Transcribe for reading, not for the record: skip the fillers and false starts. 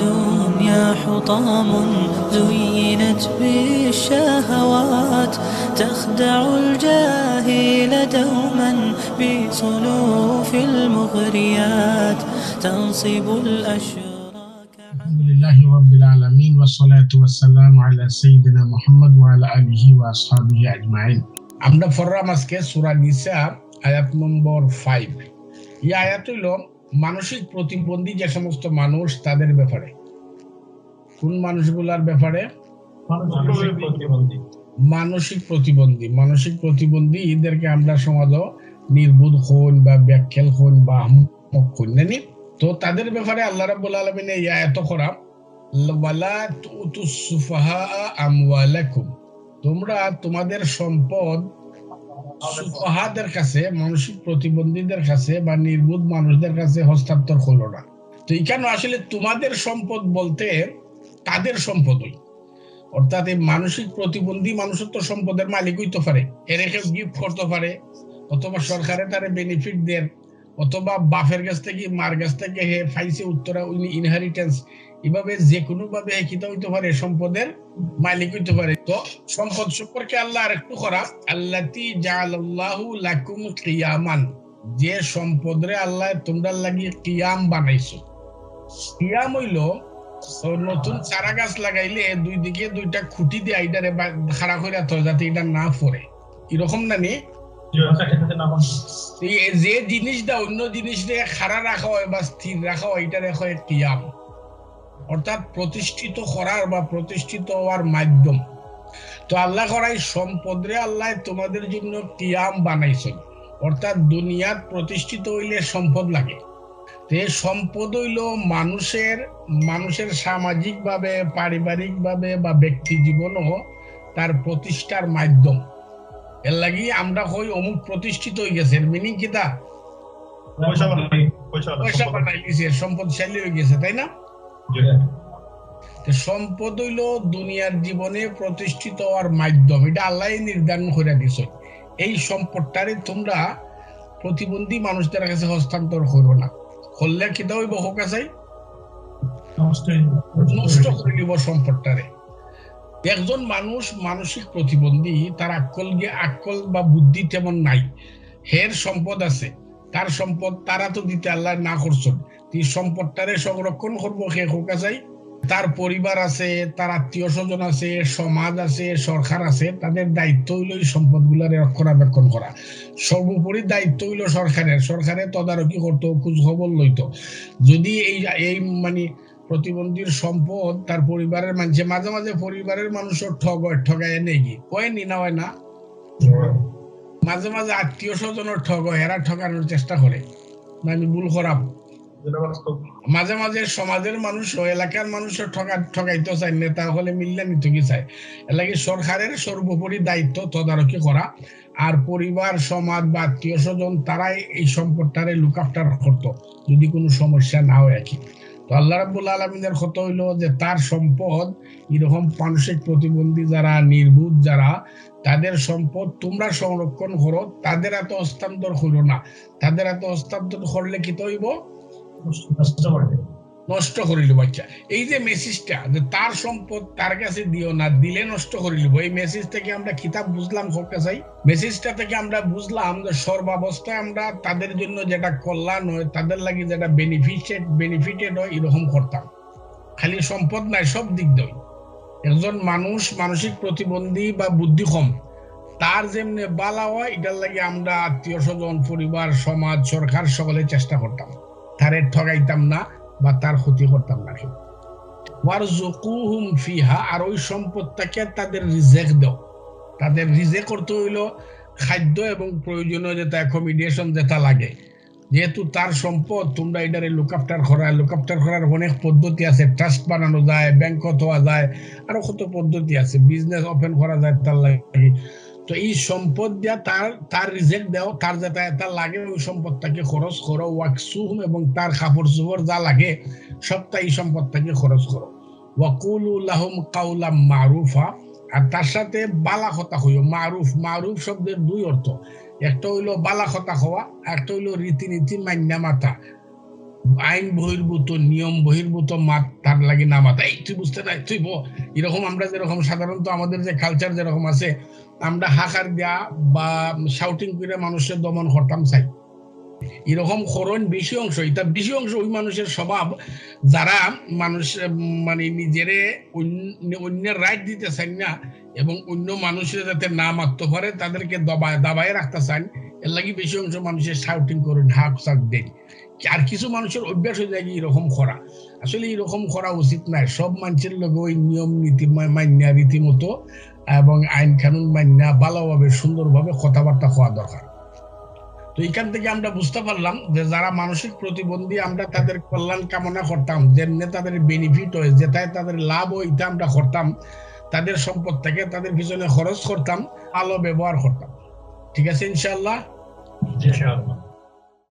الدنيا حطام زينت بالشهوات تخدع الجاهل دوما بصنوف المغريات تنصب الأشراك. الحمد لله رب العالمين والصلاة والسلام على سيدنا محمد وعلى آله وأصحابه أجمعين. আমরা পড়লাম আজকে সূরা নিসা আয়াত নম্বর 5। এই আয়াত হলো মানসিক প্রতিবন্ধী যে সমস্ত মানুষ তাদের ব্যাপারে। কোন মানুষগুলোর ব্যাপারে? মানসিক প্রতিবন্ধী এদেরকে আমরা সমাজে নির্বুধ হন বা ব্যাখ্যাল হন বা আহমক হন জানি। তো তাদের ব্যাপারে আল্লাহ রাব্বুল আলামিন এই আয়াত করা ওয়ালা তুতুস সুফাহা আমওয়ালাকুম, তোমরা তোমাদের সম্পদ সুফাহাদের কাছে, মানসিক প্রতিবন্ধীদের কাছে বা নির্বুধ মানুষদের কাছে হস্তান্তর করো না। তো এখানে আসলে তোমাদের সম্পদ বলতে তাদের সম্পদই, অর্থাৎ এই মানসিক প্রতিবন্ধী মানুষের তো সম্পদের মালিক হইতে পারে, এর কেউ গিফট করতে পারে, অথবা সরকারে তারে বেনিফিট দেন, অথবা বাপের কাছ থেকে মার কাছ থেকে হে পাইছে উত্তরা ইনহেরিটেন্স, এভাবে যে কোনো ভাবে কিতা হইতে পারে, সম্পদের মালিক হইতে পারে। তো সম্পদ সম্পর্কে আল্লাহ আরেকটু করা, আল্লাতি জাআলাল্লাহু লাকুম কিয়ামান, যে সম্পদরে আল্লাহ তোমরা লাগি কিয়াম বানাইছো। কিয়াম হইলো নতুন চারা গাছ লাগাইলে দুই দিকে দুইটা খুঁটি দিয়ে আইডারে খাড়া করে রাখতে হয় যাতে এটা না পড়ে, এরকম না নি? যে জিনিসটা অন্য জিনিসটা খাড়া রাখা হয় বা স্থির রাখা হয় এটা রেখা হয় কিয়াম, অর্থাৎ প্রতিষ্ঠিত করার বা প্রতিষ্ঠিত হওয়ার মাধ্যম। তো আল্লাহ করাই সম্পদরে আল্লাহ তোমাদের জন্য কিয়াম বানাইছেন, অর্থাৎ দুনিয়াত প্রতিষ্ঠিত হইলে সম্পদ লাগে। সম্পদ হইল মানুষের সামাজিক ভাবে, পারিবারিক ভাবে বা ব্যক্তি জীবনও তার প্রতিষ্ঠার মাধ্যম। এর লাগি আমরা কই অমুক প্রতিষ্ঠিত হয়ে গেছে, মিনিং কি তা পয়সা বানাইছে, সম্পদশালী হয়ে গেছে, তাই না? সম্পদ হইল দুনিয়ার জীবনে প্রতিষ্ঠিত হওয়ার মাধ্যম, এটা আল্লাহ নির্ধারণ করে দিয়েছে। এই সম্পদটারে তোমরা প্রতিবন্ধী মানুষদের কাছে হস্তান্তর করো না, করলে কিতা হইব, হোক আছে নষ্ট করে দিব সম্পদটারে। একজন মানুষ মানসিক প্রতিবন্ধী, তার আক্কল বা বুদ্ধি তেমন নাই, হের সম্পদ আছে, তার সম্পদ তারা তো দিতে আল্লাহ না করছেন, এই সম্পদটারে সংরক্ষণ করবো হে হোক আছে, তার পরিবার আছে, তার আত্মীয় স্বজন আছে, সমাজ আছে, সরকার আছে, তাদের দায়িত্ব হইল এই সম্পদগুলার রক্ষণাবেক্ষণ করা। সর্বোপরি দায়িত্ব হইল সরকারের তদারকি করতো, খোঁজ খবর লইতো। যদি এই মানে প্রতিবন্ধীর সম্পদ তার পরিবারের মানুষে, মাঝে মাঝে পরিবারের মানুষও ঠগায় নেই কি কয় নি না হয় না, মাঝে মাঝে আত্মীয় স্বজনের এরা ঠকানোর চেষ্টা করে, আমি ভুল করাম। মাঝে মাঝে সমাজের মানুষ, এলাকার মানুষও ঠকাইতে চায়, নেতা হলে মিললে নিতে কি চায়। এলাকি সরকারের সর্বোপরি দায়িত্ব তদারকি করা, আর পরিবার, সমাজ বা আত্মীয় স্বজন তারাই এই সম্পদটারে লুক আফটার করতো যদি কোনো সমস্যা না হয় আর কি। তো আল্লাহ রাব্বুল আলামিনের কথা হইলো যে তার সম্পদ এরকম মানসিক প্রতিবন্ধী যারা, নির্বুধ যারা, তাদের সম্পদ তোমরা সংরক্ষণ করো, তাদের এত হস্তান্তর করো না। তাদের এত হস্তান্তর করলে কি হইব, নষ্ট করিল। বাচ্চা এই যে মেসেজটা যে তার সম্পদ তার কাছে দিও না, দিলে নষ্ট করিল, এই মেসেজ থেকে আমরা কিতাব বুঝলাম হোক চাই, মেসেজটা থেকে আমরা বুঝলাম যে সর্বাবস্থায় আমরা তাদের জন্য যেটা কল্যাণ হয়, তাদের লাগি যেটা বেনিফিটেড হয়, এরকম করতাম। খালি সম্পদ নাই, সব দিক দিয়ে একজন মানুষ মানসিক প্রতিবন্ধী বা বুদ্ধি কম, তার যেমনি বালা হয় এটার লাগে আমরা আত্মীয় স্বজন, পরিবার, সমাজ, সরকার সকলে চেষ্টা করতাম, তারে ঠগাইতাম না বা তার ক্ষতি করতাম না। ওয়ারযুকুহুম ফিহা, আর ওই সম্পদটাকে তাদের রিজেক দাও। তাদের রিজেক করতে হইলো খাদ্য এবং প্রয়োজনীয় যেটা অ্যাকোমোডেশন যেটা লাগে, যেহেতু তার সম্পদ, তোমরা এটারে লুক আফটার করার অনেক পদ্ধতি আছে, ট্রাস্ট বানানো যায়, ব্যাংকত হওয়া যায়, আরো কত পদ্ধতি আছে, বিজনেস ওপেন করা যায় তার লাগে। তো এই সম্পদ দিয়া তার রিজেক্ট দাও, তার যেটা এটা লাগে ওই সম্পদটাকে খরচ করো। ওয়াকসুহুম, এবং তার কাপড় চোপড় যা লাগে সবটা এই সম্পদটাকে খরচ করো। ওয়াকুলু লাহুম কাওলাম মারুফা, আর তার সাথে বালা কথা হইও। মারুফ শব্দের দুই অর্থ, একটা হইলো বালা কথা হওয়া, একটা হইলো রীতিনীতি মান্যা মাথা। আইন বহির্ভূত নিয়ম বহির্ভূত মাত তার লাগে না মাথা এই তুই বুঝতে নাই তুই এরকম আমরা যেরকম সাধারণত আমাদের যে কালচার যেরকম আছে আমরা হাকার দেয়া বা শাউটিং করে মানুষের দমন করতাম চাই এরকম করণ বেশি অংশ এটা বেশি অংশ ওই মানুষের স্বভাব যারা মানুষ মানে নিজেরে অন্যের রাইট দিতে চান না এবং অন্য মানুষের যাতে না মারতে পারে তাদেরকে দাবায় রাখতে চান এর লাগি বেশি অংশ মানুষের শাউটিং করে ঢাক চাক দেয় আর কিছু মানুষের অভ্যাস হয়ে যায় এরকম করা আসলে এরকম করা উচিত নয় সব মানুষের লোক ওই নিয়ম নীতি মান্যা রীতিমতো এবং আইন কানুন মান্যা ভালোভাবে সুন্দরভাবে কথাবার্তা হওয়া দরকার তো এখান থেকে আমরা বুঝতে পারলাম যে যারা মানসিক প্রতিবন্ধী আমরা তাদের কল্যাণ কামনা করতাম যেমনি তাদের বেনিফিট হয় যেটাই তাদের লাভ হয় এটা আমরা করতাম তাদের সম্পদ থেকে তাদের পিছনে খরচ করতাম ভালো ব্যবহার করতাম ঠিক আছে ইনশাআল্লাহ